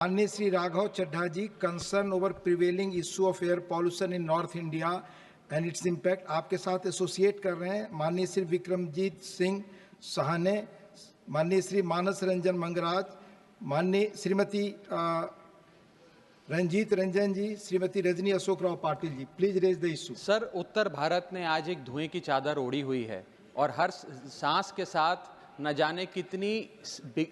माननीय Shri Raghav Chadha ji, concern over prevailing issue of air pollution in North India and its impact. आपके साथ associate कर रहे हैं माननीय श्री विक्रमजीत सिंह सहाने, माननीय श्री मानस रंजन मंगराज, माननीय Shrimati Ranjeet Ranjan ji, Shrimati Rajni Ashok Rao Patil ji. Please raise the issue. Sir, उत्तर भारत ने आज एक धुएं की चादर ओढ़ी हुई है और हर सांस के साथ न जाने कितनी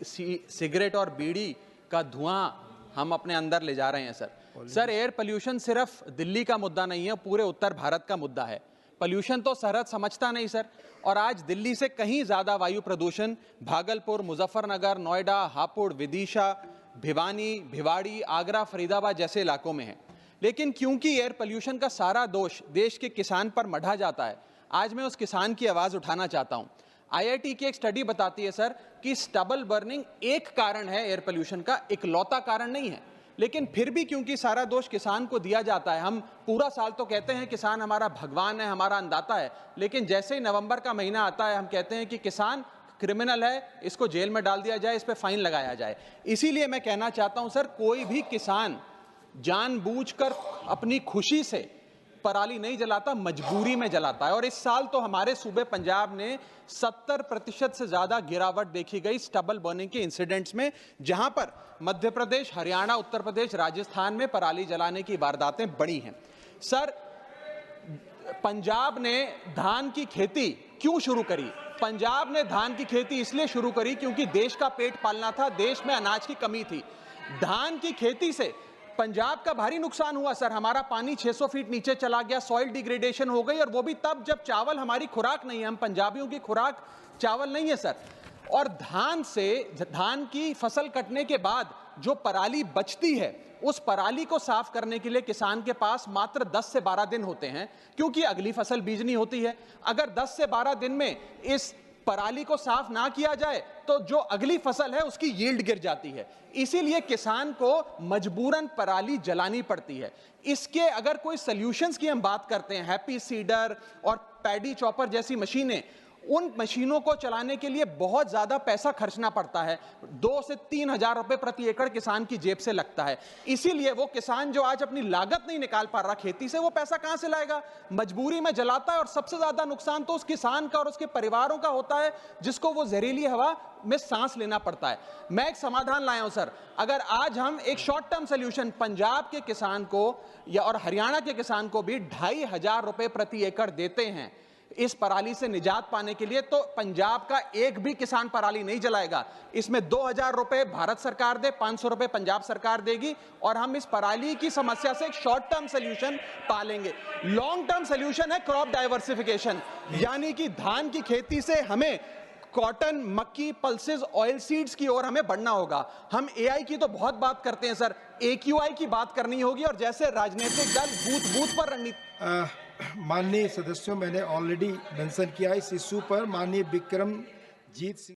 सिगरेट और बीड़ी का धुआं हम अपने अंदर ले जा रहे हैं। सर, एयर पोल्यूशन सिर्फ दिल्ली का मुद्दा नहीं है, पूरे उत्तर भारत का मुद्दा है। पोल्यूशन तो सरहद समझता नहीं सर, और आज दिल्ली से कहीं ज्यादा वायु प्रदूषण भागलपुर, मुजफ्फरनगर, नोएडा, हापुड़, विदिशा, भिवानी, भिवाड़ी, आगरा, फरीदाबाद जैसे इलाकों में है। लेकिन क्योंकि एयर पोल्यूशन का सारा दोष देश के किसान पर मढ़ा जाता है, आज मैं उस किसान की आवाज उठाना चाहता हूं। आईआईटी की एक स्टडी बताती है सर कि स्टबल बर्निंग एक कारण है एयर पोल्यूशन का, इकलौता कारण नहीं है। लेकिन फिर भी क्योंकि सारा दोष किसान को दिया जाता है, हम पूरा साल तो कहते हैं किसान हमारा भगवान है, हमारा अन्नदाता है, लेकिन जैसे ही नवंबर का महीना आता है हम कहते हैं कि किसान क्रिमिनल है, इसको जेल में डाल दिया जाए, इस पे फाइन लगाया जाए। इसीलिए मैं कहना चाहता हूं सर, कोई भी किसान जानबूझकर अपनी खुशी से पराली नहीं जलाता, मजबूरी में जलाता है। और इस साल तो हमारे सूबे पंजाब ने 70% से ज्यादा गिरावट देखी गई स्टबल बर्निंग के इंसिडेंट्स में, जहां पर मध्य प्रदेश, हरियाणा, उत्तर प्रदेश, राजस्थान में पराली जलाने की वारदातें बढ़ी हैं। सर, पंजाब ने धान की खेती क्यों शुरू करी? पंजाब ने धान की खेती इसलिए शुरू करी क्योंकि देश का पेट पालना था, देश में अनाज की कमी थी। धान की खेती से पंजाब का भारी नुकसान हुआ सर, हमारा पानी 600 फीट नीचे चला गया, सॉइल डिग्रेडेशन हो गई, और वो भी तब जब चावल हमारी खुराक नहीं है, हम पंजाबियों की खुराक चावल नहीं है सर। और धान की फसल कटने के बाद जो पराली बचती है, उस पराली को साफ करने के लिए किसान के पास मात्र 10 से 12 दिन होते हैं, क्योंकि अगली फसल बीजनी होती है। अगर 10 से 12 दिन में इस पराली को साफ ना किया जाए तो जो अगली फसल है उसकी यील्ड गिर जाती है। इसीलिए किसान को मजबूरन पराली जलानी पड़ती है। इसके अगर कोई सॉल्यूशंस की हम बात करते हैं, हैप्पी सीडर और पैडी चॉपर जैसी मशीनें, उन मशीनों को चलाने के लिए बहुत ज्यादा पैसा खर्चना पड़ता है, 2 से 3 हजार रुपए प्रति एकड़ किसान की जेब से लगता है। इसीलिए वो किसान जो आज अपनी लागत नहीं निकाल पा रहा खेती से, वो पैसा कहां से लाएगा? मजबूरी में जलाता है, और सबसे ज्यादा नुकसान तो उस किसान का और उसके परिवारों का होता है, जिसको वो जहरीली हवा में सांस लेना पड़ता है। मैं एक समाधान लाया हूं सर, अगर आज हम एक शॉर्ट टर्म सोल्यूशन पंजाब के किसान को या और हरियाणा के किसान को भी 2500 रुपए प्रति एकड़ देते हैं इस पराली से निजात पाने के लिए, तो पंजाब का एक भी किसान पराली नहीं जलाएगा। इसमें 2000 रुपए भारत सरकार दे, 500 रुपए पंजाब सरकार देगी, और हम इस पराली की समस्या से एक शॉर्ट टर्म सोल्यूशन पालेंगे। लॉन्ग टर्म सोल्यूशन है क्रॉप डाइवर्सिफिकेशन, यानी कि धान की खेती से हमें कॉटन, मक्की, पल्सेस, ऑयल सीड्स की ओर हमें बढ़ना होगा। हम एआई की तो बहुत बात करते हैं सर, एक्यूआई की बात करनी होगी, और जैसे राजनीतिक दल बूथ बूथ पर रणनीति। माननीय सदस्यों, मैंने ऑलरेडी मेंशन किया इस इशू पर। माननीय विक्रमजीत सिंह